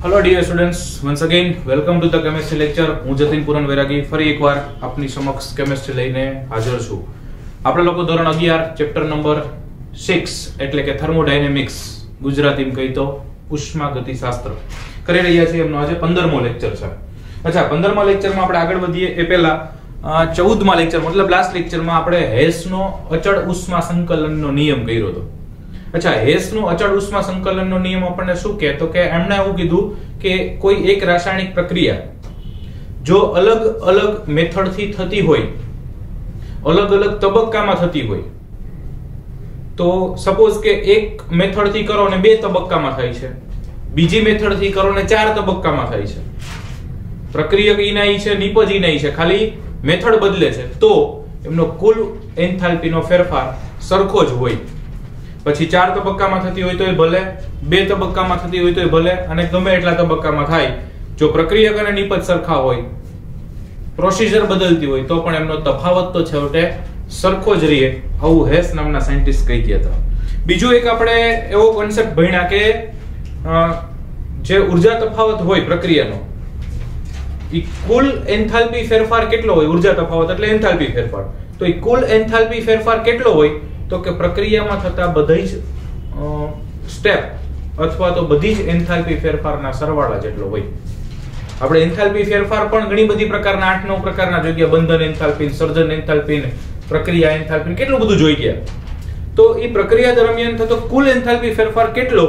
Hello dear students, once again welcome to the chemistry lecture. હું જતીન પુરન વૈરાગી ફરી એકવાર આપની સમક્ષ કેમેસ્ટ્રી લઈને હાજર છું। આપણે લોકો ધોરણ 11 ચેપ્ટર નંબર 6 એટલે કે થર્મોડાયનેમિક્સ, ગુજરાતીમાં કહી તો ઉષ્માગતિશાસ્ત્ર કરી રહ્યા છીએ। એમનો આજે 15મો લેક્ચર છે। અચ્છા, 15મા લેક્ચરમાં આપણે આગળ વધીએ એ પહેલા 14મા લેક્ચર મતલબ લાસ્ટ લેક્ચરમાં આપણે હેસનો અચળ ઉષ્મા સંકલનનો નિયમ કર્યો હતો। अच्छा, हेसનો અચળ ઉષ્મા સંકલનનો નિયમ આપણને શું કહે તો કે એમણે એવું કીધું કે કોઈ એક રાસાયણિક પ્રક્રિયા જો અલગ અલગ મેથડથી થતી હોય, અલગ અલગ તબક્કામાં થતી હોય, તો સપોઝ કે એક મેથડથી કરો ને 2 તબક્કામાં થાય છે, બીજી મેથડથી કરો ને 4 તબક્કામાં થાય છે, પ્રક્રિયક ઈનાઈ છે, નિપજ ઈનાઈ છે, ખાલી મેથડ બદલે છે, તો એમનો કુલ એન્થાલ્પીનો ફેરફાર સરખો જ હોય। પછી 4 તબક્કામાં થતી હોય તોય ભલે, 2 તબક્કામાં થતી હોય તોય ભલે, અને ગમે એટલા તબક્કામાં થાય, જો પ્રક્રિયક અને નિપજ સરખા હોય, પ્રોસિજર બદલતી હોય, તો પણ એમનો તફાવત તો છેવટે સરખો જ રહે, આવું હેસ નામના સાયન્ટિસ્ટ કહી ગયા હતા। બીજું એક આપણે એવો કોન્સેપ્ટ ભણ્યા કે જે ઊર્જા તફાવત હોય પ્રક્રિયાનો, ઈ કુલ એન્થાલ્પી ફેરફાર કેટલો હોય, ઊર્જા તફાવત એટલે એન્થાલ્પી ફેરફાર, તો ઈ કુલ એન્થાલ્પી ફેરફાર કેટલો હોય તો કે પ્રક્રિયામાં થતા બધી જ સ્ટેપ અથવા તો બધી જ એન્થાલ્પી ફેરફારના સરવાળા જેટલો હોય। આપણે એન્થાલ્પી ફેરફાર પણ ઘણી બધી પ્રકારના 8-9 પ્રકારના જોઈ ગયા, બંધન એન્થાલ્પી, સર્જન એન્થાલ્પી, પ્રક્રિયા એન્થાલ્પી, કેટલું બધું જોઈ ગયા। તો એ પ્રક્રિયા દરમિયાન થતો કુલ એન્થાલ્પી ફેરફાર કેટલો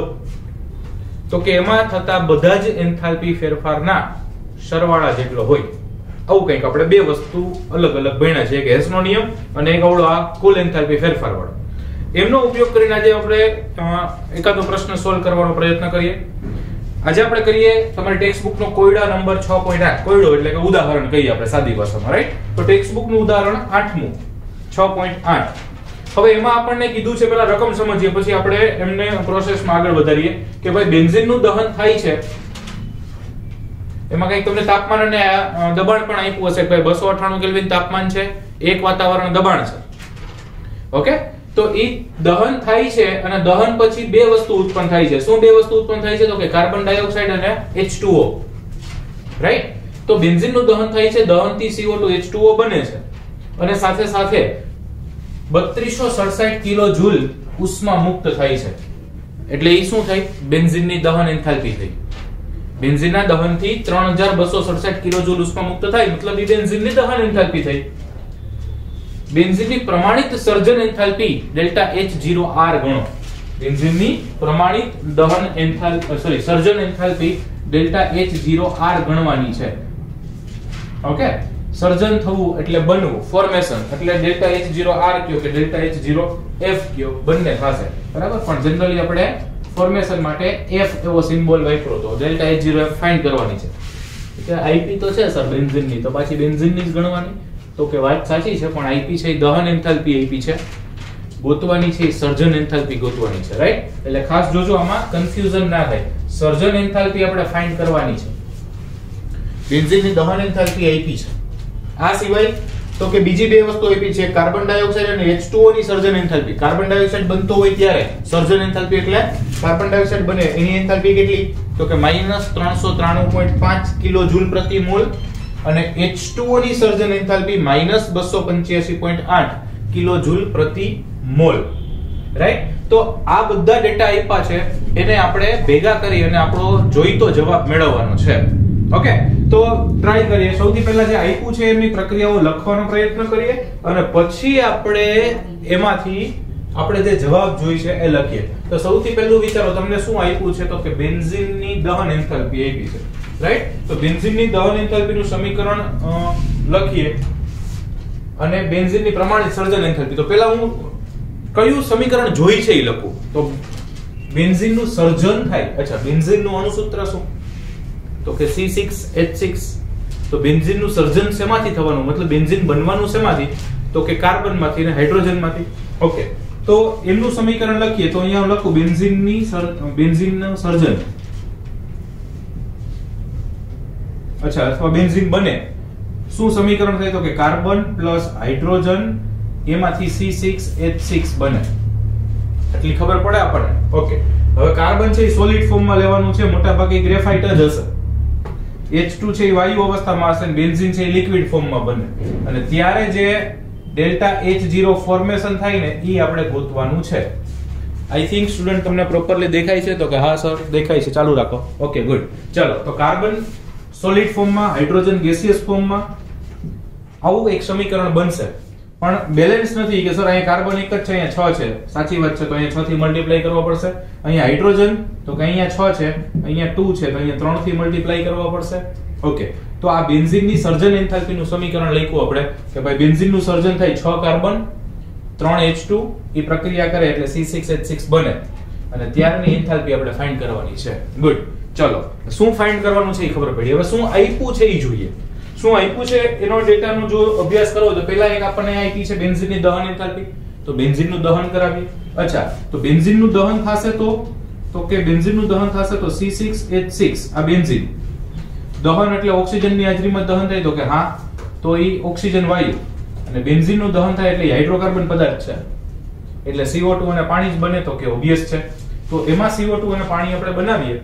તો કે એમાં થતા બધા જ એન્થાલ્પી ફેરફારના સરવાળા જેટલો હોય। આવું કંઈક આપણે 2 વસ્તુ અલગ અલગ ભણ્યા છે, એક હેસનો નિયમ અને એક આવડો આ કુલ એન્થાલ્પી ફેરફાર વાળો। એમનો ઉપયોગ કરીને આજે આપણે એકાદો પ્રશ્ન સોલ્વ કરવાનો પ્રયત્ન કરીએ। આજે આપણે કરીએ તમારી ટેક્સ્ટ બુક નો કોયડા નંબર 6.8, કોયડો એટલે કે ઉદાહરણ કહીએ આપણે સાદી ભાષામાં, રાઈટ? તો ટેક્સ્ટ બુક નું ઉદાહરણ 8મું 6.8। હવે એમાં આપણને કીધું છે, પહેલા રકમ સમજીએ પછી આપણે એમને પ્રોસેસમાં આગળ વધારીએ કે ભાઈ બેન્ઝીનનું દહન થાય છે, એમાં કઈ તમને તાપમાન અને દબાણ પણ આપ્યું હશે, ભાઈ 298 કેલ્વિન તાપમાન છે, 1 વાતાવરણ દબાણ છે, ઓકે? તો ઈ દહન થાય છે અને દહન પછી 2 વસ્તુ ઉત્પન્ન થાય છે। શું 2 વસ્તુ ઉત્પન્ન થાય છે તો કે કાર્બન ડાયોક્સાઇડ અને H2O, રાઈટ? તો બેન્ઝીનનું દહન થાય છે, દહનથી CO2 H2O બને છે અને સાથે સાથે 3267 કિલો જૂલ ઉષ્મા મુક્ત થાય છે। એટલે ઈ શું થાય? બેન્ઝીનની દહન એન્થાલ્પી થઈ। બેન્ઝીનના દહનથી 3267 કિલો જૂલ ઉષ્મા મુક્ત થાય, મતલબ ઈ બેન્ઝીનની દહન એન્થાલ્પી થઈ। બેન્ઝીનની પ્રમાણિત સર્જન એન્થાલ્પી ડેલ્ટા H0R ગણો। બેન્ઝીનની પ્રમાણિત દહન એન્થાલ્પી સર્જન એન્થાલ્પી ડેલ્ટા H0R ગણવાની છે, ઓકે? સર્જન થવું એટલે બનવું, ફોર્મેશન એટલે ડેલ્ટા H0R કયો કે ડેલ્ટા H0F કયો, બંને થશે, બરાબર? પણ જનરલી આપણે ફોર્મેશન માટે F એવો સિમ્બોલ વાપરો તો ડેલ્ટા H0F ફાઇન્ડ કરવાની છે કે IP તો છે સર બેન્ઝીનની, તો પાછી બેન્ઝીનની જ ગણવાની, તો કે વાત સાચી છે, પણ IP છે દહન એન્થાલ્પી IP છે, ગોતવાની છે સર્જન એન્થાલ્પી ગોતવાની છે, રાઈટ? એટલે ખાસ જોજો, આમાં કન્ફ્યુઝન ના થાય, સર્જન એન્થાલ્પી આપણે ફાઇન્ડ કરવાની છે, બેન્ઝીનની દહન એન્થાલ્પી IP છે। આ સિવાય તો કે બીજી 2 વસ્તુ આપી છે, કાર્બન ડાયોક્સાઇડ અને H2O ની સર્જન એન્થાલ્પી। કાર્બન ડાયોક્સાઇડ બનતો હોય ત્યારે સર્જન એન્થાલ્પી એટલે કાર્બન ડાયોક્સાઇડ બને એની એન્થાલ્પી કેટલી તો કે -393.5 કિલો જૂલ પ્રતિ મોલ, અને H2O ની સર્જન એન્થાલ્પી -285.8 કિલો જૂલ પ્રતિ મોલ, રાઈટ? તો આ બધા ડેટા આપ્યા છે, એને આપણે ભેગા કરી અને આપણો જોઈતો જવાબ મેળવવાનો છે, ઓકે? તો ટ્રાય કરીએ। સૌથી પહેલા જે આપ્યું છે એમની પ્રક્રિયાઓ લખવાનો પ્રયત્ન કરીએ અને પછી આપણે એમાંથી આપણે જે જવાબ જોઈ છે એ લખીએ। તો સૌથી પહેલું વિચારો, તમને શું આપ્યું છે તો કે બેન્ઝીનની દહન એન્થાલ્પી આપી છે, રાઈટ? તો બેન્ઝીનની દહન એન્થાલ્પીનું સમીકરણ લખીએ અને બેન્ઝીનની પ્રમાણિત સર્જન એન્થાલ્પી, તો પહેલા હું કયું સમીકરણ જોઈ છે એ લખું। તો બેન્ઝીનનું સર્જન થાય, અચ્છા, બેન્ઝીનનું અણુસૂત્ર શું તો કે C6H6। તો બેન્ઝીનનું સર્જન શેમાંથી થવાનું, મતલબ બેન્ઝીન બનવાનું શેમાંથી તો કે કાર્બનમાંથી અને હાઇડ્રોજનમાંથી, ઓકે? તો એનું સમીકરણ લખીએ તો અહીંયા હું લખું બેન્ઝીનનું સર્જન, અચ્છા, અથવા બેન્ઝીન બને, શું સમીકરણ થાય તો કે કાર્બન પ્લસ હાઇડ્રોજન એમાંથી C6H6 બને, એટલી ખબર પડે આપણને, ઓકે? હવે કાર્બન છે એ સોલિડ ફોર્મમાં લેવાનું છે, મોટા ભાગે ગ્રેફાઇટ જ હશે. H2 છે એ વાયુ અવસ્થામાં હશે અને બેન્ઝીન છે એ લિક્વિડ ફોર્મમાં બને. અને ત્યારે જે ડેલ્ટા H0 ફોર્મેશન થાય ને એ આપણે ગોતવાનું છે. આઈ થિંક સ્ટુડન્ટ તમને પ્રોપરલી દેખાય છે? તો કે હા સર દેખાય છે, ચાલુ રાખો. Okay good. ચલો તો કાર્બન સોલિડ ફોર્મમાં, હાઇડ્રોજન ગેસિયસ ફોર્મમાં, આવું એક સમીકરણ બનશે. પણ બેલેન્સ નથી કે સર અહીંયા કાર્બન એક જ છે, અહીંયા 6 છે. સાચી વાત છે, તો અહીંયા 6 થી મલ્ટીપ્લાય કરવો પડશે. અહીંયા હાઇડ્રોજન તો કે અહીંયા 6 છે, અહીંયા 2 છે, તો અહીંયા 3 થી મલ્ટીપ્લાય કરવો પડશે. ઓકે, તો આ બેન્ઝીનની સર્જન એન્થાલ્પીનું સમીકરણ લખ્યું આપણે કે ભાઈ બેન્ઝીનનું સર્જન થાય 6 કાર્બન 3 H2 એ પ્રક્રિયા કરે એટલે C6H6 બને અને ત્યારની એન્થાલ્પી આપણે ફાઇન્ડ કરવાની છે. ગુડ. ચલો શું ફાઇન્ડ કરવાનું છે એ ખબર પડી. હવે શું આપ્યું છે એ જોઈએ. શું આપ્યું છે એનો ડેટાનો જો અભ્યાસ કરવો તો પહેલા એક આપણને આપી છે બેન્ઝીનની દહન એન્થાલ્પી. તો બેન્ઝીનનું દહન કરાવીએ. અચ્છા, તો બેન્ઝીનનું દહન થશે તો કે બેન્ઝીનનું દહન થશે તો C6H6 આ બેન્ઝીન. દહન એટલે ઓક્સિજનની હાજરીમાં દહન થાય તો કે હા, તો એ ઓક્સિજન વાયુ. અને બેન્ઝીનનું દહન થાય એટલે હાઇડ્રોકાર્બન પદાર્થ છે એટલે CO2 અને પાણી જ બને તો કે ઓબવિયસ છે. તો એમાં CO2 અને પાણી આપણે બનાવીએ.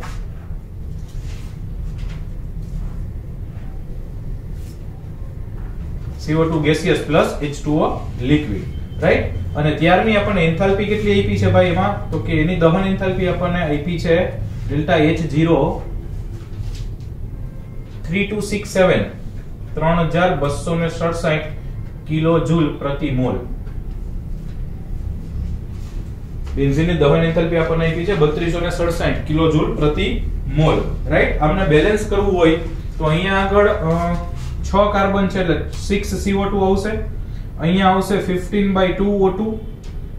CO2 gaseous plus H2O liquid, right? અને ત્યારની આપણને એન્થાલ્પી કેટલી આપી છે ભાઈ એમાં? તો કે એની દહન એન્થાલ્પી આપણને આપી છે ડેલ્ટા H0 3267 3267 કિલોજૂલ પ્રતિ મોલ. બેન્ઝીનની દહન એન્થાલ્પી આપણને આપી છે 3267 કિલોજૂલ પ્રતિ મોલ, રાઈટ? આપણે બેલેન્સ કરવું હોય તો અહીંયા આગળ 6 કાર્બન છે એટલે 6 CO2 આવશે. અહીંયા આવશે 15/2 O2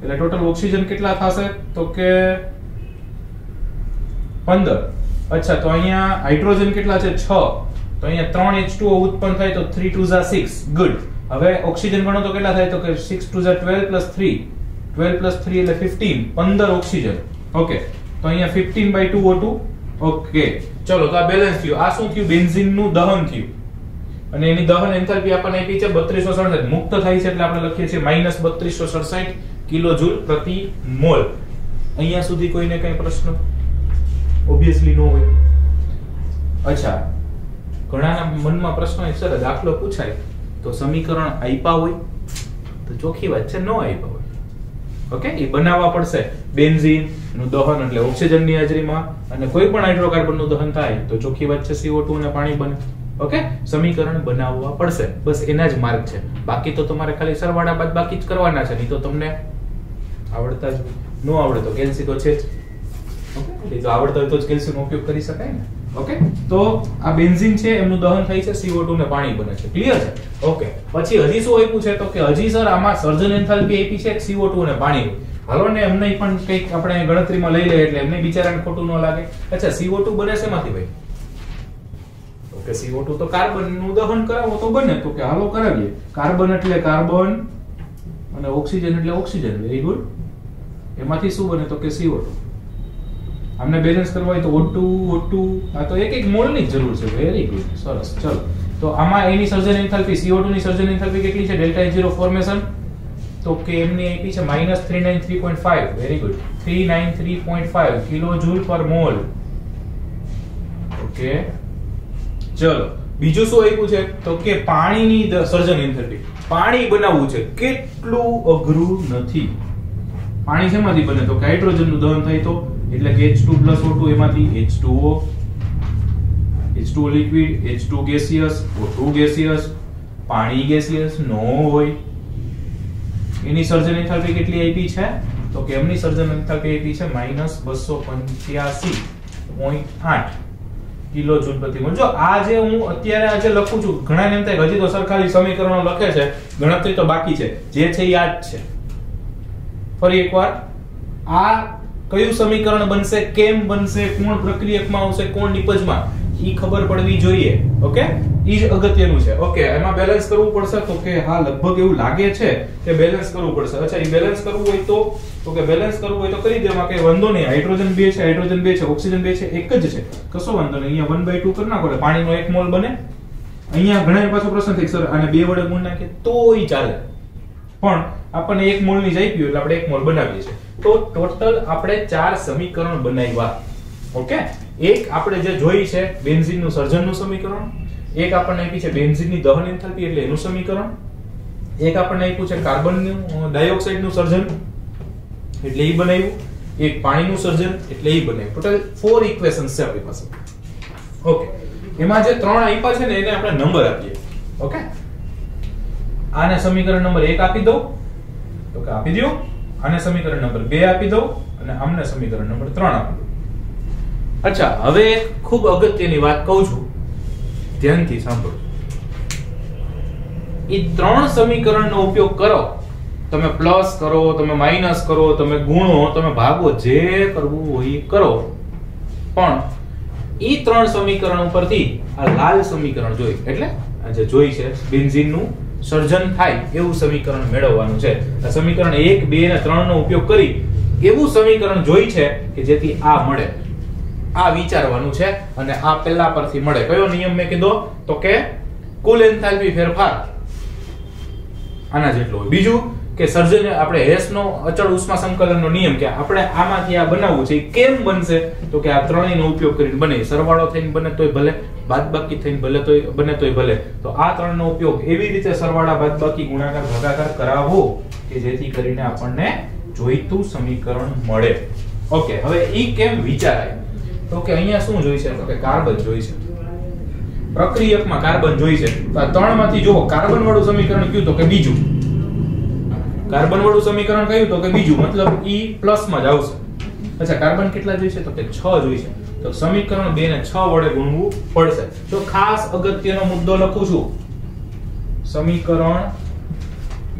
એટલે ટોટલ ઓક્સિજન કેટલા થશે? તો કે 15. અચ્છા, તો અહીંયા હાઇડ્રોજન કેટલા છે? 6. તો અહીંયા 3 H2O ઉત્પન્ન થાય તો 3 2 6. ગુડ. હવે ઓક્સિજન ગણો તો કેટલા થાય? તો કે 6 2 12 + 3 12 + 3 એટલે 15 15 ઓક્સિજન. ઓકે, તો અહીંયા 15/2 O2. ઓકે, ચલો તો આ બેલેન્સ થયું. આ શું થયું? બેન્ઝીનનું દહન થયું અને એની દહન એન્થાલ્પી આપણને આપી છે 3267. મુક્ત થાય છે એટલે આપણે લખીએ છીએ -3267 કિલોજૂલ પ્રતિ મોલ. અહીંયા સુધી કોઈને કઈ પ્રશ્ન? ઓબ્વિયસલી નો હોય. અચ્છા, ઘણાના મનમાં પ્રશ્ન છે સર દાખલો પૂછાય તો સમીકરણ આપ્યા હોય તો ચોખ્ખી વાત છે નો આપ્યા હોય. ઓકે, એ બનાવવા પડશે. બેન્ઝીન નું દહન એટલે ઓક્સિજનની હાજરીમાં અને કોઈ પણ હાઇડ્રોકાર્બનનું દહન થાય તો ચોખ્ખી વાત છે CO2 અને પાણી બને. ઓકે, સમીકરણ બનાવવા પડશે. બસ એના જ માર્ક છે. બાકી તો તમારે ખાલી સરવાળા બાદ બાકી જ કરવાના છે. નહીં તો તમને આવડતા જ નો આવડે તો કેલ્સી તો છે જ. ઓકે, એ તો આવડતા હોય તો જ કેલ્સીનો ઉપયોગ કરી શકાય ને. ઓકે, તો આ બેન્ઝીન છે એમનું દહન થાય છે, CO2 ને પાણી બને છે. ક્લિયર છે? ઓકે, પછી હજી શું આપ્યું છે? તો કે હજી સર આમાં સર્જન એન્થાલ્પી આપી છે CO2 અને પાણી. હાલો ને એમને પણ કંઈક આપણે ગણતરીમાં લઈ લઈએ એટલે એમને બિચારાને ખોટું ન લાગે. અચ્છા, CO2 બને શેમાંથી ભાઈ? કે CO2 તો કાર્બન નું દહન કરાવો તો બને. તો કે હાલો કરાવીએ. કાર્બન એટલે કાર્બન અને ઓક્સિજન એટલે ઓક્સિજન. Very good. એમાંથી શું બને? તો કે CO2. આમને બેલેન્સ કરવા હોય તો O2 આ તો એક મોલ ની જરૂર છે. વેરી ગુડ, સરસ. ચલો તો આમાં એની સર્જન એન્થાલ્પી CO2 ની સર્જન એન્થાલ્પી કેટલી છે? ડેલ્ટા H0 ફોર્મેશન તો કે એમની આપી છે -393.5. વેરી ગુડ, 393.5 કિલોજૂલ પર મોલ. ઓકે, ચલો બીજું શું આપ્યું છે? તો કે પાણીની સર્જન એન્થાલ્પી. પાણી બનાવવું છે, કેટલું અઘરું નથી. પાણી શેમાંથી બને? તો કે હાઇડ્રોજનનું દહન થાય તો એટલે કે H2 + O2 એમાંથી H2O H2O liquid, H2 gaseous, O2 gaseous, પાણી ગેસિયસ નો હોય. એની સર્જન એન્થાલ્પી કેટલી આપી છે? તો કે એમની સર્જન એન્થાલ્પી આપી છે -285.8 કિલોજૂલ પ્રતિ મોલ. જો આ જે હું અત્યારે આજે લખું છું ઘણાને એમ થાય હજી તો સરખાલી સમીકરણો લખે છે, ગણતરી તો બાકી છે. જે છે યાદ છે. ફરી એકવાર, આ કયું સમીકરણ બનશે, કેમ બનશે, કોણ પ્રક્રિયકમાં આવશે, કોણ નિપજમાં, ઈ ખબર પડવી જોઈએ. ઓકે, ઈ જ અગત્યનું છે. ઓકે, એમાં બેલેન્સ કરવું પડશે. તો કે હા, લગભગ એવું લાગે છે કે બેલેન્સ કરવું પડશે. અચ્છા, ઈ બેલેન્સ કરવું હોય તો કે બેલેન્સ કરવું હોય તો કરી દેવા, કે વાંધો નહીં. હાઇડ્રોજન 2 છે, હાઇડ્રોજન 2 છે, ઓક્સિજન 2 છે, એક જ છે, કશો વાંધો નહીં. અહીંયા 1/2 કરી નાખો એટલે પાણીનો 1 મોલ બને. અહીંયા ઘણા પાછો પ્રશ્ન થાય સર આને 2 વડે ગુણ નાખીએ તોય ચાલે. પણ આપણને 1 મોલ ની જ આપ્યું એટલે આપણે 1 મોલ બનાવીએ છીએ. તો ટોટલ આપણે 4 સમીકરણ બનાવ્યા. ઓકે, એક આપણે જે જોઈ છે બેન્ઝીનનું સર્જનનું સમીકરણ, એક આપણને આપી છે બેન્ઝીનની દહન એન્થાલ્પી એટલે એનું સમીકરણ, એક આપણને આપ્યું છે કાર્બનનું ડાયોક્સાઇડનું સર્જન એટલે એ બનાવ્યું, એક પાણીનું સર્જન એટલે એ બનાવ્યું. ટોટલ 4 ઇક્વેશન્સ છે આપણી પાસે. ઓકે, એમાં જે 3 આપ્યા છે ને એને આપણે નંબર આપીએ. ઓકે, આને સમીકરણ નંબર 1 આપી દઉં તો કે આપી દો, આને સમીકરણ નંબર 2 આપી દઉં અને આમને સમીકરણ નંબર 3 આપી દઉં. અચ્છા, હવે એક ખૂબ અગત્યની વાત કહું છું, ધ્યાનથી સાંભળો. એ 3 સમીકરણનો ઉપયોગ કરો, તમે પ્લસ કરો, તમે માઈનસ કરો, તમે ગુણો, તમે ભાગો, જે કરવું હોય એ કરો, પણ એ 3 સમીકરણ ઉપરથી આ લાલ સમીકરણ જોઈ એટલે આ જે જોઈ છે બેન્ઝીનનું સર્જન થાય એવું સમીકરણ મેળવવાનું છે. આ સમીકરણ 1, 2 અને 3 નો ઉપયોગ કરી એવું સમીકરણ જોઈ છે કે જેથી આ મળે. આ વિચારવાનું છે અને આ પહેલા પરથી મળે. કયો નિયમ મેં કીધો તો કે કુલ એન્થાલ્પી ફેરફાર આના જેટલો હોય. બીજું કે સર્જન આપણે હેસનો અચળ ઉષ્મા સંકલનનો નિયમ કે આપણે આમાંથી આ બનાવવું છે. કેમ બનશે તો કે આ ત્રણેયનો ઉપયોગ કરીને બને. સરવાળો થઈને બને તોય ભલે, બાદબાકી થઈને ભલે તોય બને તોય ભલે. તો આ ત્રણનો ઉપયોગ એવી રીતે સરવાળા, બાદબાકી, ગુણાકાર, ભાગાકાર કરાવવો કે જેથી કરીને આપણને જોઈતું સમીકરણ મળે. ઓકે, હવે ઈ કેમ વિચારાય તો કે અહીંયા શું જોઈ છે તો કે કાર્બન જોઈ છે, પ્રક્રિયકમાં કાર્બન જોઈ છે. તો આ ત્રણમાંથી જો કાર્બન વાળું સમીકરણ કયું તો કે બીજું, કાર્બન વાળું સમીકરણ કયું તો કે બીજું, મતલબ ઈ પ્લસ માં જ આવશે. અચ્છા, કાર્બન કેટલા જોઈ છે તો કે 6 જોઈ છે. તો સમીકરણ 2 ને 6 વડે ગુણવું પડશે. જો ખાસ અગત્યનો મુદ્દો લખું છું, સમીકરણ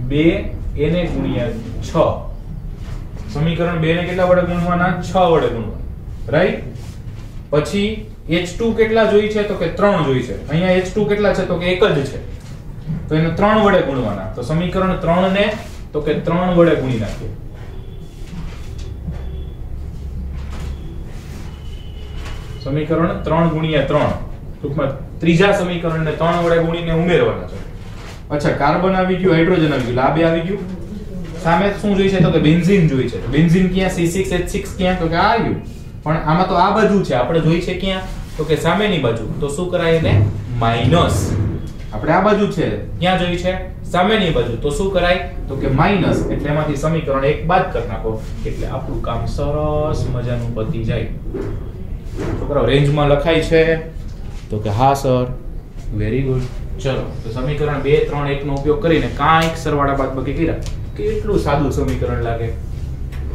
2 એને ગુણ્યા 6. સમીકરણ 2 ને કેટલા વડે ગુણવાના? 6 વડે ગુણવાના, રાઈટ? પછી H2 કેટલા જોઈ છે તો કે 3 જોઈ છે. અહીંયા H2 કેટલા છે તો કે 1 જ છે, તો એને 3 વડે ગુણવાના. તો સમીકરણ 3 ને તો કે 3 વડે ગુણી નાખીએ. સમીકરણ 3 ગુણ્યા 3, ટૂંકમાં ત્રીજા સમીકરણને 3 વડે ગુણીને ઉમેરવાના છે. અચ્છા, કાર્બન આવી ગયું, હાઇડ્રોજન આવી ગયું, આ બે આવી ગયું. સામે શું જોઈ છે તો કે બેન્ઝીન જોઈ છે. બેન્ઝીન ક્યાં? C6H6 ક્યાં તો કે આ આવ્યું. પણ આમાં તો આ બાજુ છે, આપણે જોઈ છે ક્યાં તો કે સામેની બાજુ. તો શું કરાય એને? માઈનસ. આપણે આ બાજુ છે, ક્યાં જોઈ છે? સામેની બાજુ. તો શું કરાય તો કે માઈનસ. એટલે એમાંથી સમીકરણ 1 બાદ કરી નાખો એટલે આપણું કામ સરસ મજાનું પતી જાય. છોકરાઓ રેન્જમાં લખાય છે તો કે હા સર, વેરી ગુડ. ચલો, તો સમીકરણ 2, 3, 1 નો ઉપયોગ કરીને કાંઈક સરવાળા બાદબાકી કર્યા. કેટલું સાદું સમીકરણ લાગે,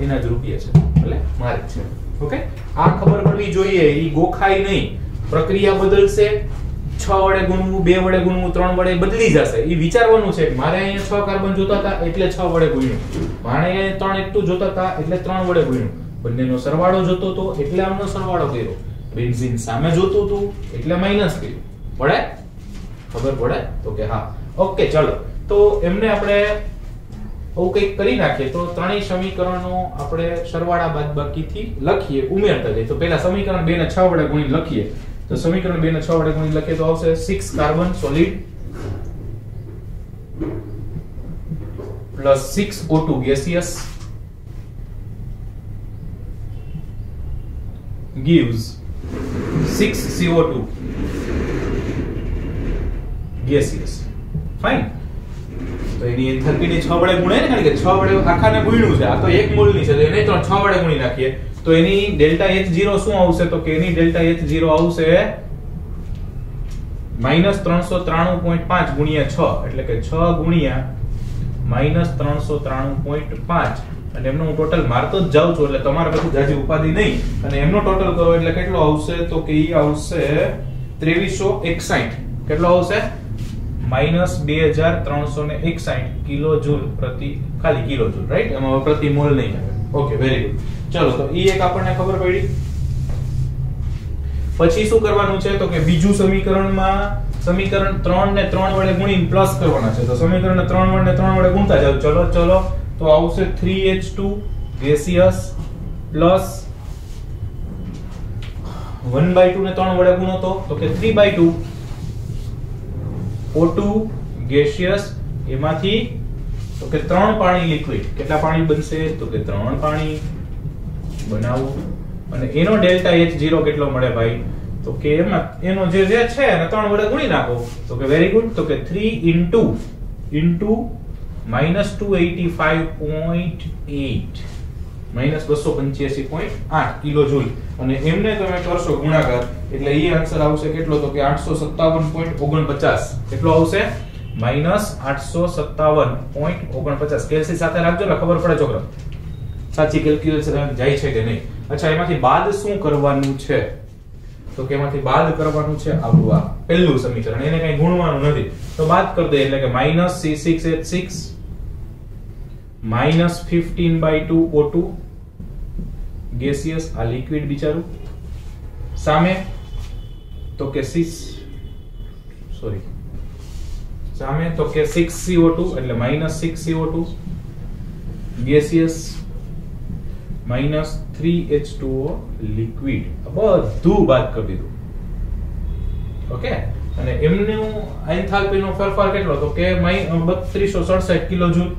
એના જ રૂપિયા છે, એટલે મારે છે. ઓકે, આ ખબર પડવી જોઈએ. ઈ ગોખાય નહીં. પ્રક્રિયા બદલશે, 6 વડે ગુણવું, 2 વડે ગુણવું, 3 વડે બદલી જશે. ઈ વિચારવાનું છે કે મારે અહીંયા 6 કાર્બન જોતા હતા એટલે 6 વડે ગુણ્યું, મારે અહીંયા 3 એકતું જોતા હતા એટલે 3 વડે ગુણ્યું, બંનેનો સરવાળો જોતો હતો એટલે આમનો સરવાળો કર્યો, બેન્ઝીન સામે જોતું હતું એટલે માઈનસ કર્યું. પડે? ખબર પડે તો કે હા. ઓકે, ચલો, તો એમને આપણે આવું કંઈક કરી નાખીએ. તો ત્રણેય સમીકરણો આપણે સરવાળા બાદબાકીથી લખીએ, ઉમેરતા જઈએ. તો પહેલા સમીકરણ 2 ને 6 વડે ગુણી લખીએ. તો સમીકરણ 2 ને 6 વડે ગુણી લખીએ તો આવશે 6 carbon solid plus 6 O2 gaseous gives 6 CO2 gaseous. Fine. તો એની એન્થાલ્પીને 6 વડે ગુણાય ને, કારણ કે 6 વડે આખાને ગુણ્યું છે. આ તો 1 મોલની છે તો એને 6 વડે ગુણી નાખીએ. તો એની ડેલ્ટા H0 શું આવશે તો કે એની ડેલ્ટા H0 આવશે -393.5 ગુણ્યા 6, એટલે કે 6 ગુણ્યા -393.5. અને એમનો હું ટોટલ મારતો જ જાઉં છું એટલે તમારે બધું જાજી ઉપાધિ નહીં. અને એમનો ટોટલ કરો એટલે કેટલો આવશે તો કે ઈ આવશે 2361. કેટલો આવશે? -2361 કિલોજૂલ પ્રતિ, ખાલી કિલોજૂલ, રાઈટ? એમાં પ્રતિ મોલ નહીં આવે. Okay, very good. ચલો, તો ઈ એક આપણને ખબર પડી. પછી શું કરવાનું છે તો કે બીજું સમીકરણમાં સમીકરણ 3 ને 3 વડે ગુણીને પ્લસ કરવાના છે. તો સમીકરણને 3 વડે ને 3 વડે ગુણતા જાવ. ચલો, તો આવશે 3H2 gaseous પ્લસ 1/2 ને 3 વડે ગુણો તો કે 3/2 O2 gaseous, એમાંથી તો કે 3 પાણી લિક્વિડ. કેટલા પાણી બનશે? તો કે 3 પાણી બનાવો. અને એનો ડેલ્ટા H0 કેટલો મળે ભાઈ? તો કે એમાં એનો જે છે એને 3 વડે ગુણી નાખો. તો કે વેરી ગુડ. તો કે 3 into -285.8 -285.8 કિલોજૂલ. અને એમને તમે કરશો ગુણાકાર એટલે એ આન્સર આવશે કેટલો? તો કે 857.49. કેટલો આવશે? -857.49. કેલ્સી સાથે રાખજો એટલે ખબર પડે છોકરા સાચી કેલ્ક્યુલેશન જાય છે કે નહીં. અચ્છા, એમાંથી બાદ શું કરવાનું છે? તો કે એમાંથી બાદ કરવાનું છે આપણું આ પહેલું સમીકરણ. એને કઈ ગુણવાનું નથી તો બાદ કરી દે એટલે કે -C6H6 -15/2 O2 ગેસિયસ, આ લિક્વિડ બિચારું. સામે તો કે 6CO2 એટલે -6CO2 ગેસિયસ -3H2O લિક્વિડ. બધું બાદ કરી દીધું. ઓકે, અને એમનું એન્થાલ્પી નો ફેરફાર કેટલો? તો કે 3267 કિલોજૂલ.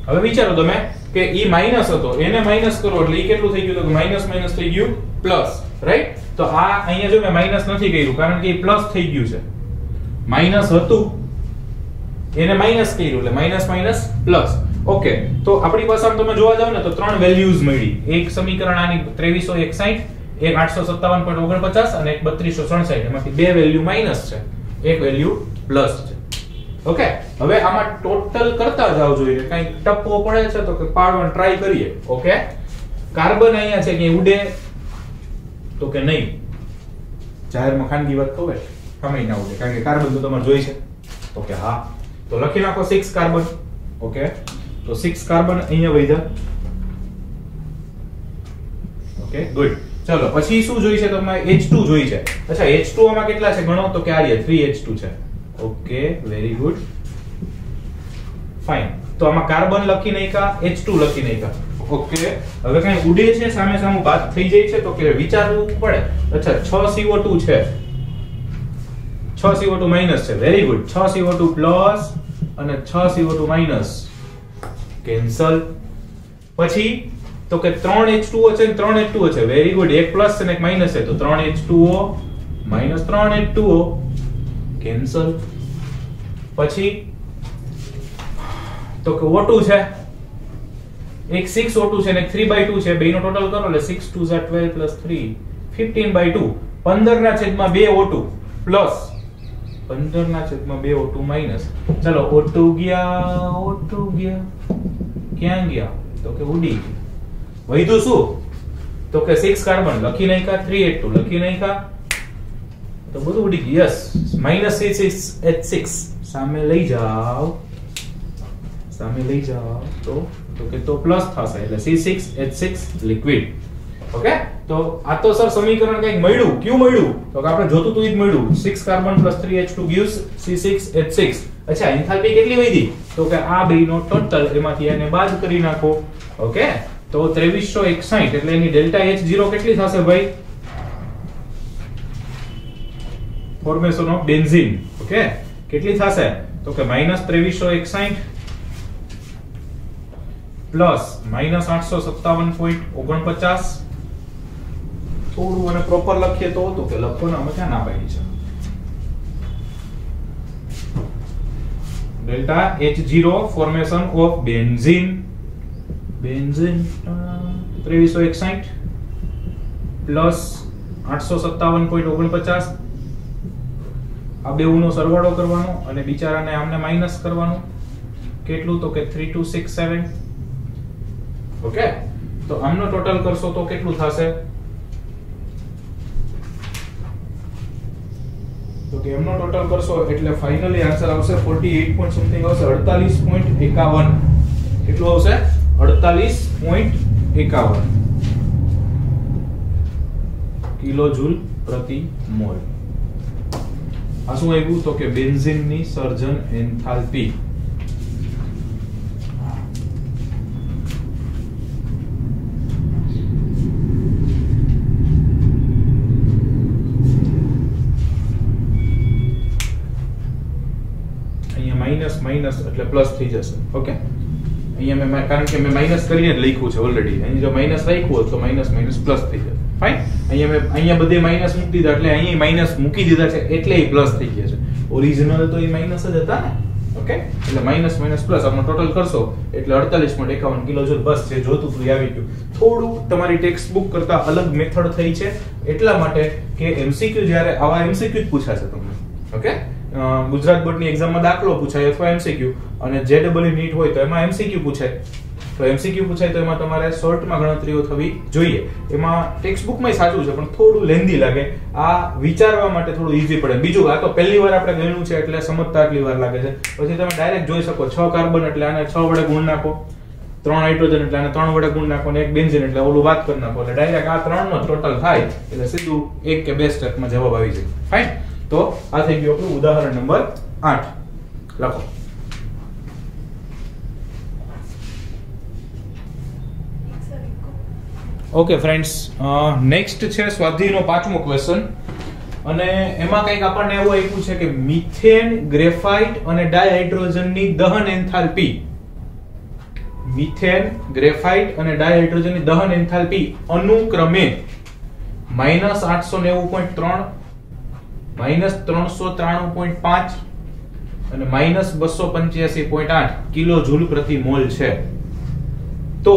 હવે વિચારો તમે કે ઈ માઈનસ હતો, એને માઈનસ કરો એટલે ઈ કેટલું થઈ ગયું? તો માઈનસ માઈનસ થઈ ગયું પ્લસ, રાઈટ? તો આ અહીંયા જો મેં માઈનસ નથી કર્યું કારણ કે ઈ પ્લસ થઈ ગયું છે. માઈનસ હતું એને માઈનસ કર્યું એટલે માઈનસ માઈનસ પ્લસ. ઓકે, તો આપણી પાસે આમ તમે જોવા જાવ ને તો 3 વેલ્યુઝ મળી. એક સમીકરણ આની 2361, એક 857.49 અને એક 3267. એમાંથી બે વેલ્યુ માઈનસ છે, એક વેલ્યુ પ્લસ છે. ઓકે, હવે આમાં ટોટલ કરતા જાવ જોઈએ. કઈ ટપકો પડે છે તો કે પાડવાનો ટ્રાય કરીએ. ઓકે, કાર્બન અહીંયા છે કે ઉડે તો કે નહીં? જાહેરમાં ખાનગી વાત કહું કમાઈ ના ઉડે કારણ કે કાર્બન તો તમારે જોઈ છે. તો કે હા, તો લખી નાખો 6 કાર્બન. ઓકે, તો 6 કાર્બન અહીંયા વધ્યા. Okay, good. ચલો પછી શું જોઈ છે? તમારે H2 જોઈ છે. અચ્છા, H2 માં કેટલા છે ગણો? તો કે આ 3H2 છે. Okay, very good, fine. તો આમાં કાર્બન લખી નાખ્યા, H2 લખી નાખ્યા. ઓકે, હવે કઈ ઉડે છે સામે સામે બાદ થઈ જાય છે તો કે વિચારવું પડે. અચ્છા, 6 CO2 છે, 6 CO2 માઈનસ છે. વેરી ગુડ, 6 CO2 પ્લસ અને 6 CO2 માઈનસ કેન્સલ. પછી તો કે 3H2O છે ને 3H2O છે. વેરી ગુડ, એક પ્લસ છે ને એક માઈનસ છે તો 3H2O માઈનસ 3H2O કેન્સલ. પછી તો કે O2 છે, એક 6O2 છે ને એક 3/2 છે. બેનો ટોટલ કરો એટલે 6 2 12 plus 3 15/2. 15/2 O2 plus 15/2 O2 minus. ચલો, O2 ગયા ક્યાં ગયા? તો કે ઉડી. વધ્યું શું? તો કે 6 કાર્બન લખી નાખ્યા, 3H2 લખી નાખ્યા, તો બધું ઉડી ગયું. યસ, -C6H6 સામે લઈ જાઓ, સામે લઈ જાઓ તો કે તો પ્લસ થશે એટલે C6H6 લિક્વિડ. ઓકે, તો આ તો સર સમીકરણ કંઈક મળ્યું. ક્યું મળ્યું? તો કે આપણે જોતું તો ઈ જ મળ્યું. 6 કાર્બન + 3H2 gives C6H6. અચ્છા, એન્થાલ્પી કેટલી વધી? તો કે આ બેનો ટોટલ એમાંથી એને બાદ કરી નાખો. ઓકે, તો 2361 એટલે એની ડેલ્ટા H0 કેટલી થશે ભાઈ? Formation of benzene. ઓકે, કેટલી થશે? તો કે -2361 પ્લસ -857.49. થોડું અને પ્રોપર લખીએ તો કે લખો ને, અમે ક્યાં ના પાડી છે? Delta H0 formation of benzene 2361 plus 857.49. આ બેઉનો સરવાળો કરવાનો અને બિચારાને આમને માઈનસ કરવાનું. કેટલું? તો કે 3267. ઓકે, તો આમનો ટોટલ કરશો તો કેટલું થશે? તો કે એમનો ટોટલ કરશો એટલે ફાઇનલી આન્સર આવશે 48 પોઈન્ટ સમથિંગ આવશે, 48.51. કેટલું આવશે? 48.51 કિલોજૂલ પ્રતિ મોલ. આ શું આવ્યું? તો કે બેન્ઝીનની સર્જન એન્થાલ્પી. માઈનસ એટલે પ્લસ થઈ જશે. ઓકે, અહીંયા મેં કારણ કે મેં માઈનસ કરીને જ લખ્યું છે ઓલરેડી. અહીં જો માઈનસ રાખ્યું હોત તો માઈનસ માઈનસ પ્લસ થઈ જશે. ફાઇન. અહીંયા બધે માઈનસ મૂકી દીધા એટલે અહીંયા માઈનસ મૂકી દીધા છે એટલે એ પ્લસ થઈ ગયા છે. ઓરિજિનલ તો એ માઈનસ જ હતા ને. ઓકે, એટલે માઈનસ માઈનસ પ્લસ આપણે ટોટલ કરશો એટલે 48.51 કિલોજૂલ. બસ જે જોતું હતું એ આવી ગયું. થોડું તમારી ટેક્સ્ટ બુક કરતા અલગ મેથડ થઈ છે એટલા માટે કે એમસીક્યુ જ્યારે આવા એમસીક્યુ જ પૂછાશે તમને. ઓકે, ગુજરાત બોર્ડની એક્ઝામમાં દાખલો પૂછાય અથવા એમસીક્યુ, અને જેડબલઈ નીટ હોય તો એમાં એમસીક્યુ પૂછાય. તો એમસીક્યુ પૂછાય તો એમાં તમારે શોર્ટમાં ગણતરીઓ થવી જોઈએ. એમાં ટેક્સ્ટ બુકમાં સાચું છે પણ થોડું લેન્ધી લાગે. આ વિચારવા માટે થોડું ઈઝી પડે. બીજું, આ તો પહેલી વાર આપણે ગણ્યું છે એટલે સમજતા આટલી વાર લાગે છે. પછી તમે ડાયરેક્ટ જોઈ શકો 6 કાર્બન એટલે આને 6 વડે ગુણ નાખો, 3 હાઇડ્રોજન એટલે આને 3 વડે ગુણ નાખો, અને 1 બેન્ઝીન એટલે ઓલું વાત કરી નાખો એટલે ડાયરેક્ટ આ 3 નો ટોટલ થાય એટલે સીધું 1 કે 2 સ્ટેપમાં જવાબ આવી જાય. ફાઇન. તો આ થઈ ગયું આપણું ઉદાહરણ નંબર 8. લખો. ઓકે ફ્રેન્ડ્સ, નેક્સ્ટ છે સ્વાધ્યાયનો 5મો ક્વેશ્ચન, અને એમાં કંઈક આપણને એવું આપ્યું છે કે મિથેન, ગ્રેફાઇટ અને ડાયહાઇડ્રોજનની દહન એન્થાલ્પી. મિથેન, ગ્રેફાઇટ અને ડાયહાઇડ્રોજનની દહન એન્થાલ્પી અનુક્રમે -890.3, -393.5 અને -285.8 કિલોજૂલ પ્રતિ મોલ છે. તો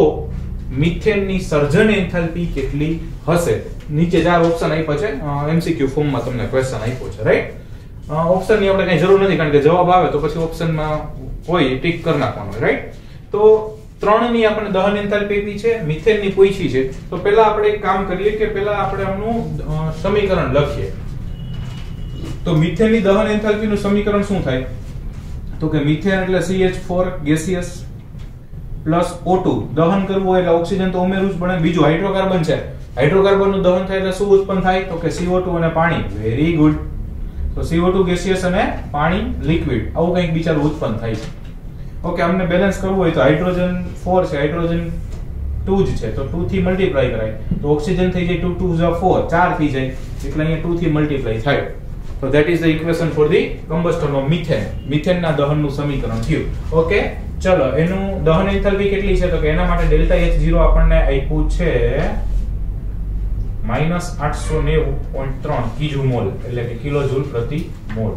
મિથેનની સર્જન એન્થાલ્પી કેટલી હશે? નીચે 4 ઓપ્શન આપ્યા છે. એમસીક્યુ ફોર્મમાં તમને ક્વેશ્ચન આપ્યો છે, રાઈટ? ઓપ્શનની આપણે કઈ જરૂર નથી કારણ કે જવાબ આવે તો પછી ઓપ્શનમાં હોય ટિક કરી નાખવાનો, રાઈટ? તો 3 ની આપણે દહન એન્થાલ્પી આપી છે, મિથેનની પૂછી છે. તો પહેલા આપણે એક કામ કરીએ કે પહેલા આપણે આનું સમીકરણ લખીએ. તો મિથેનની દહન એન્થાલ્પીનું સમીકરણ શું થાય? તો કે મિથેન એટલે CH4 ગેસિયસ પ્લસ O2. દહન કરવું હોય એટલે ઓક્સિજન તો ઉમેરવું જ પડે. બીજું હાઇડ્રોકાર્બન છે, હાઇડ્રોકાર્બનનું દહન થાય એટલે શું ઉત્પન્ન થાય? તો કે CO2 અને પાણી. Very good. તો CO2 ગેસિયસ અને પાણી લિક્વિડ, આવું કંઈક બિચારું ઉત્પન્ન થાય છે. ઓકે, અમને બેલેન્સ કરવું હોય તો હાઇડ્રોજન 4 છે, હાઇડ્રોજન 2 જ છે, તો 2 થી મલ્ટીપ્લાય કરાય તો ઓક્સિજન થઈ જાય 2 2 4, 4 થઈ જાય એટલે અહીંયા 2 થી મલ્ટીપ્લાય થાય. So that is the equation for the combustion of methane. મિથેનના દહનનું સમીકરણ થયું. ઓકે, ચલો એનું દહન એન્થાલ્પી કેટલી છે? તો કે એના માટે ડેલ્ટા H0 આપણને આપ્યું છે -890.3 કિજુ મોલ એટલે કે કિલોજૂલ પ્રતિ મોલ.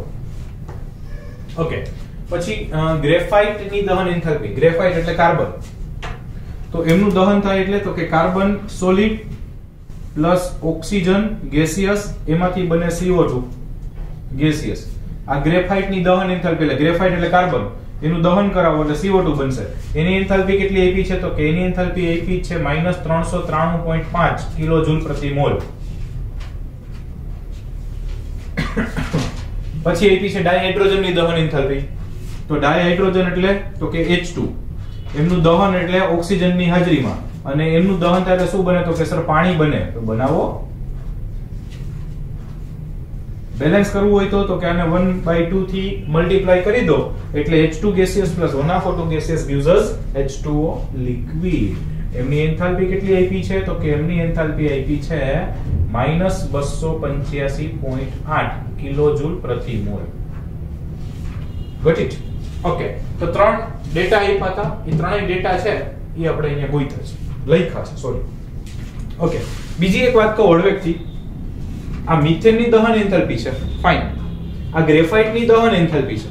ઓકે, પછી ગ્રેફાઇટ ની દહન એન્થાલ્પી. ગ્રેફાઇટ એટલે કાર્બન, તો એમનું દહન થાય એટલે તો કે carbon solid plus oxygen gaseous, એમાંથી બને CO2 ગેસિયસ. આ ગ્રેફાઇટ ની દહન એન્થાલ્પી એટલે ગ્રેફાઇટ એટલે કાર્બન, એનું દહન કરાવો એટલે CO2 બનશે. એની એન્થાલ્પી કેટલી આપી છે? તો કે એની એન્થાલ્પી આપી છે -393.5 કિલોજૂલ પ્રતિ મોલ. પછી આપી છે ડાયહાઇડ્રોજન ની દહન એન્થાલ્પી. તો ડાયહાઇડ્રોજન એટલે તો કે H2, એમનું દહન એટલે ઓક્સિજન ની હાજરીમાં, અને એમનું દહન થાય એટલે શું બને? તો કે સર પાણી બને. તો બનાવો. બેલેન્સ કરવું હોય તો કે આને 1/2 થી મલ્ટીપ્લાય કરી દો એટલે H2 gaseous plus 1/4 gaseous gives us H2O liquid. એમની એન્થાલ્પી કેટલી આપી છે? તો કે એમની એન્થાલ્પી આપી છે -285.8 કિલોજૂલ પ્રતિ મોલ. Got it? ઓકે, તો 3 ડેટા આપ્યા હતા. એ ત્રણેય ડેટા છે એ આપણે અહીંયા ગોઈતા છે, લખ્યા છે, સોરી. ઓકે, બીજી એક વાત કહું હળવેકથી. આ મિથેનની દહન એન્થાલ્પી છે, ફાઇન. આ ગ્રેફાઇટની દહન એન્થાલ્પી છે.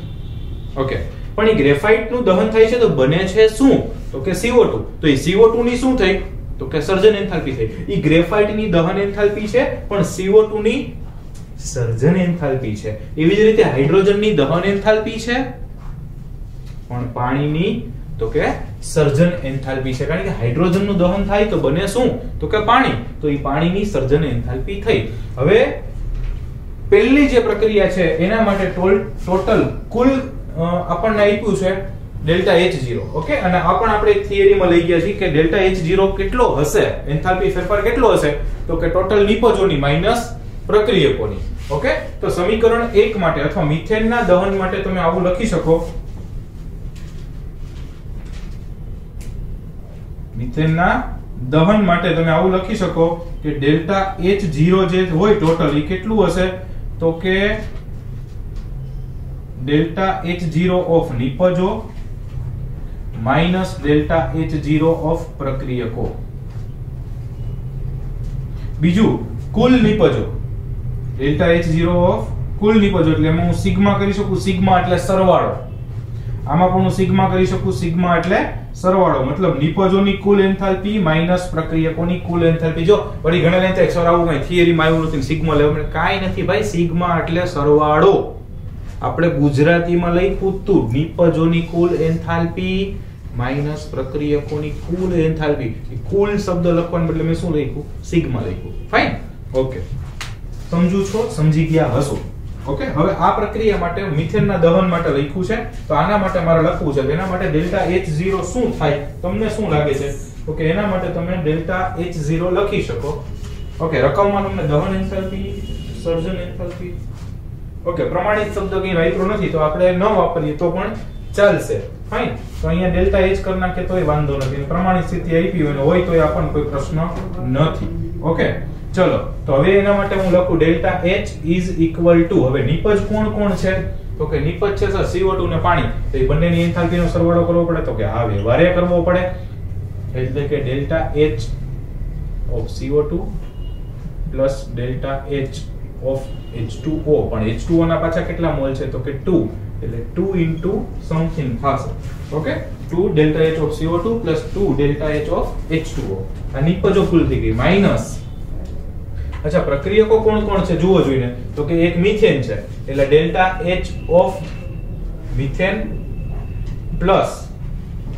ઓકે, પણ એ ગ્રેફાઇટનું દહન થાય છે તો બને છે શું? તો કે CO2. તો એ CO2 ની શું થઈ? તો કે સર્જન એન્થાલ્પી થઈ. એ ગ્રેફાઇટની દહન એન્થાલ્પી છે પણ CO2 ની સર્જન એન્થાલ્પી છે. એવી જ રીતે હાઇડ્રોજનની દહન એન્થાલ્પી છે પણ પાણીની તો કે સર્જન એન્થાલ્પી છે. કારણ કે હાઇડ્રોજનનું દહન થાય તો બને શું? તો કે પાણી. તો એ પાણીની સર્જન એન્થાલ્પી થઈ. હવે પહેલી જે પ્રક્રિયા છે એના માટે ટોટલ કુલ આપણને આપ્યું છે ડેલ્ટા H0. ઓકે, અને આ પણ આપણે એક થિયરીમાં લઈ ગયા છીએ કે ડેલ્ટા H0 કેટલો હશે, એન્થાલ્પી ફેરફાર કેટલો હશે? તો કે ટોટલ નિપજોની માઈનસ પ્રક્રિયકોની. ઓકે, તો સમીકરણ 1 માટે અથવા મિથેનના દહન માટે તમે આવું લખી શકો. મિથેનના દહન માટે તમે આવું લખી શકો કે ડેલ્ટા H0 જે હોય ટોટલ એ કેટલું હશે? તો કે ડેલ્ટા H0 ઓફ નિપજો માઈનસ ડેલ્ટા H0 ઓફ પ્રક્રિયકો. બીજું કુલ નિપજો, ડેલ્ટા H0 ઓફ કુલ નિપજો એટલે એમાં હું સિગ્મા કરી શકું, સિગ્મા એટલે સરવાળો. આમાં પણ હું સિગ્મા કરી શકું, સિગ્મા એટલે સરવાળો, મતલબ નિપજોની કુલ એન્થાલ્પી માઈનસ પ્રક્રિયકોની કુલ એન્થાલ્પી. જો વળી ઘણા લેતા એક સર આવું કઈ થિયરીમાં આવ્યું નથી, સિગ્મા લેવા મને કાઈ નથી ભાઈ, સિગ્મા એટલે સરવાળો. આપણે ગુજરાતીમાં લખ્યું તું નિપજોની કુલ એન્થાલ્પી માઈનસ પ્રક્રિયકોની કુલ એન્થાલ્પી. કુલ શબ્દ લખવાને બદલે મેં શું લખ્યું? સિગ્મા લખ્યું. ફાઇન, ઓકે, સમજુ છો? સમજી ગયા હશો? ઓકે. હવે આ પ્રક્રિયા માટે મિથેનના દહન માટે લખ્યું છે, તો આના માટે મારે લખવું છે. એના માટે ડેલ્ટા H0 શું થાય તમને શું લાગે છે? ઓકે, એના માટે તમે ડેલ્ટા H0 લખી શકો. ઓકે, રકમમાં તમને દહન એન્થાલ્પી, સર્જન એન્થાલ્પી, ઓકે, પ્રમાણિત શબ્દ કઈ વાપરો નથી તો આપણે ન વાપરીએ તો પણ ચાલશે. ફાઇન, તો અહીંયા ડેલ્ટા H કરી નાખે તોય વાંધો નથી, પ્રમાણિત સ્થિતિ આપી હોય તોય આપણને કોઈ પ્રશ્ન નથી. ઓકે, ચલો, તો હવે એના માટે હું લખું delta H is equal to, હવે નિપજ કોણ કોણ છે? તો કે નિપજ છે સર CO2 ને પાણી, તો એ બંનેની એન્થાલ્પીનો સરવાળો કરવો પડે, તો કે હા વ્યવહારે કરવો પડે. એટલે કે delta H of CO2 plus delta H of H2O, પણ H2O ના પાછા કેટલા મોલ છે? તો કે 2, એટલે 2 ઇન્ટુ સમથિંગ થશે. Okay, 2 delta H of CO2 plus 2 delta H of H2O. આ નિપજો કુલ થઈ ગઈ માઈનસ. અચ્છા, પ્રક્રિયકો કોણ કોણ છે જુઓ જોઈને, તો કે એક મિથેન છે એટલે delta H of methane plus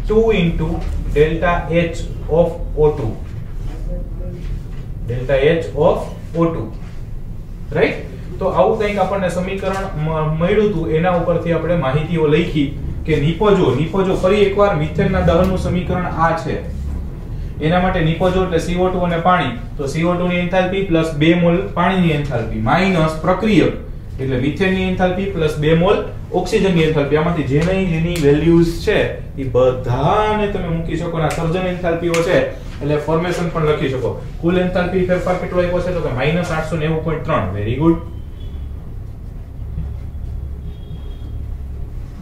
2 into delta H of O2, delta H of O2, right? તો આવું કંઈક આપણને સમીકરણ મળ્યું હતું, એના ઉપરથી આપણે માહિતીઓ લખી કે નિપજો ફરી એકવાર મિથેનના દહનનું સમીકરણ આ છે. એના માટે નિપજો એટલે CO2 અને પાણી, તો CO2 ની એન્થાલ્પી પ્લસ 2 મોલ પાણીની એન્થાલ્પી માઈનસ પ્રક્રિયક એટલે મિથેનની એન્થાલ્પી પ્લસ 2 મોલ ઓક્સિજનની એન્થાલ્પી. આમાંથી જેની વેલ્યુઝ છે એ બધાને તમે મૂકી શકો. ના સર્જન એન્થાલ્પીઓ છે એટલે ફોર્મેશન પણ લખી શકો. કુલ એન્થાલ્પી ફેરફાર કેટલો આવ્યો છે? તો કે -890.3. Very good.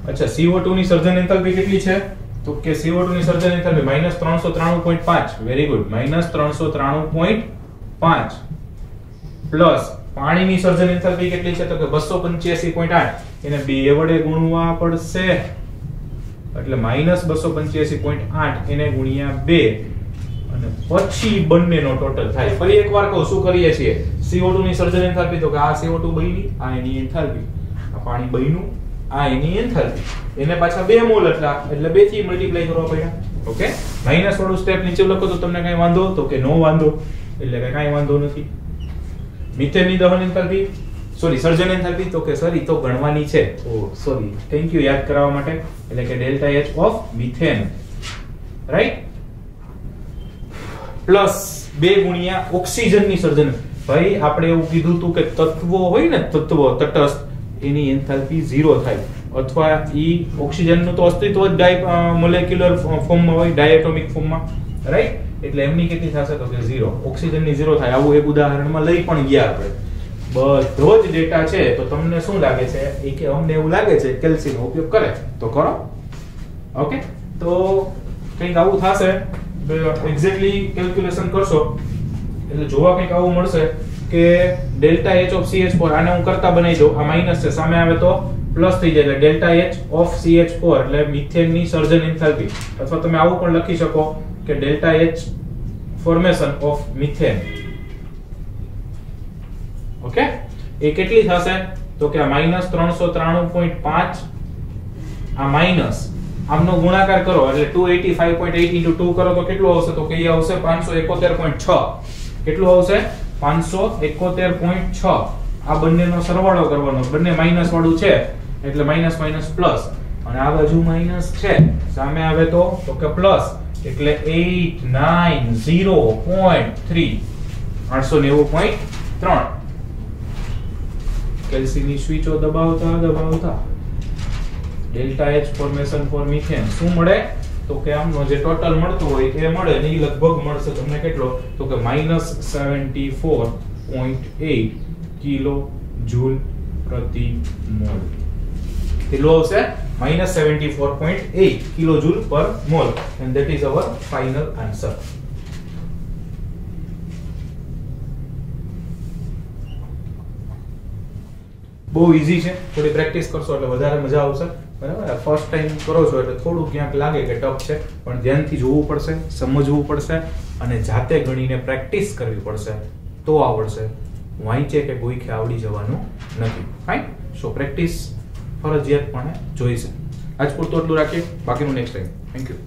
અચ્છા, CO2 ની સર્જન એન્થાલ્પી કેટલી છે? તો કે CO2 ની સર્જન એન્થાલ્પી -393.5. વેરી ગુડ, -393.5 પ્લસ પાણીની સર્જન એન્થાલ્પી કેટલી છે? તો કે 285.8. એને 2 વડે ગુણવા પડશે એટલે -285.8 એને ગુણ્યા 2 અને પછી બંનેનો ટોટલ થાય. ફરી એકવાર કહું, શું કરીએ છીએ? CO2 ની સર્જન એન્થાલ્પી, તો કે આ CO2 બની, આ એની એન્થાલ્પી, આ પાણી બન્યું, આ એની એન્થાલ્પી, એને પાછા 2 મોલ એટલે 2 થી મલ્ટીપ્લાય કરવા પડ્યા. ઓકે, માઈનસ વાળું સ્ટેપ નીચે લખો તો તમને કઈ વાંધો? તો કે નો વાંધો, એટલે કે કઈ વાંધો નથી. મિથેનની દહન એન્થાલ્પી, સોરી સર્જન એન્થાલ્પી, તો કે સર ઈ તો ગણવાની છે. ઓ સોરી, થેન્ક યુ યાદ કરાવવા માટે. એટલે કે delta H of methane, right, plus 2 ગુણ્યા ઓક્સિજનની સર્જન. ભાઈ આપણે એવું કીધું હતું કે તત્વો હોય ને, તત્વો તટસ્થ, એની એન્થાલ્પી 0 થાય, અથવા ઈ ઓક્સિજનનું તો અસ્તિત્વ જ મોલેક્યુલર ફોર્મમાં હોય, ડાયએટોમિક ફોર્મમાં, રાઈટ? એટલે એમની કેટલી થશે? તો કે 0. ઓક્સિજનની 0 થાય. આવું એક ઉદાહરણમાં લઈ પણ ગયા આપણે. બધો જ ડેટા છે, તો તમને શું લાગે છે? એ કે અમને એવું લાગે છે કેલ્શિયમનો ઉપયોગ કરે તો કરો. ઓકે, તો કંઈક આવું થશે. એક્ઝેક્ટલી કેલ્ક્યુલેશન કરશો એટલે જોવા કંઈક આવું મળશે કે ડેલ્ટા H ઓફ CH4, આને હું કરતા બનાવી દઉં, આ માઈનસ છે, સામે આવે તો પ્લસ થઈ જાય, એટલે ડેલ્ટા H ઓફ CH4 એટલે મિથેનની સર્જન એન્થાલ્પી, અથવા તમે આવું પણ લખી શકો કે delta H formation of methane. Okay, એ કેટલી થશે? તો કે આ -393.5, આ માઈનસ આમનો ગુણાકાર કરો એટલે 285.8 * 2 કરો તો કેટલું આવશે? તો કે એ આવશે 571.6. કેટલું આવશે? 571.6. આ બંનેનો સરવાળો કરવાનો, બંને માઈનસ વાળું છે એટલે માઈનસ માઈનસ પ્લસ, અને આ બાજુ માઈનસ છે, સામે આવે તો કે પ્લસ, એટલે 890.3, 890.3. કેલ્શિયમની સ્વિચો દબાવતા delta H formation for methane શું મળે? તો કે આમનો જે ટોટલ મળતું હોય એ મળે ને, એ લગભગ મળશે તમને કેટલો? તો કે -74.8 કિલો જૂલ પ્રતિ મોલ. કેટલું આવશે -74.8 કિલોજૂલ પર mall and that is our final answer. બહુ ઈઝી છે, થોડી પ્રેક્ટિસ કરશો એટલે વધારે મજા આવશે. બરાબર, ફર્સ્ટ ટાઈમ કરો છો એટલે થોડું ક્યાંક લાગે કે ટફ છે, પણ ધ્યાનથી જોવું પડશે, સમજવું પડશે અને જાતે ગણીને પ્રેક્ટિસ કરવી પડશે તો આવડશે. વાંચે કે ગોઈખે આવડી જવાનું નથી. ફાઇન. સો પ્રેક્ટિસ ફરજિયાતપણે જોઈશે. આજ પૂરતું એટલું રાખીએ, બાકીનું નેક્સ્ટ ટાઈમ. Thank you.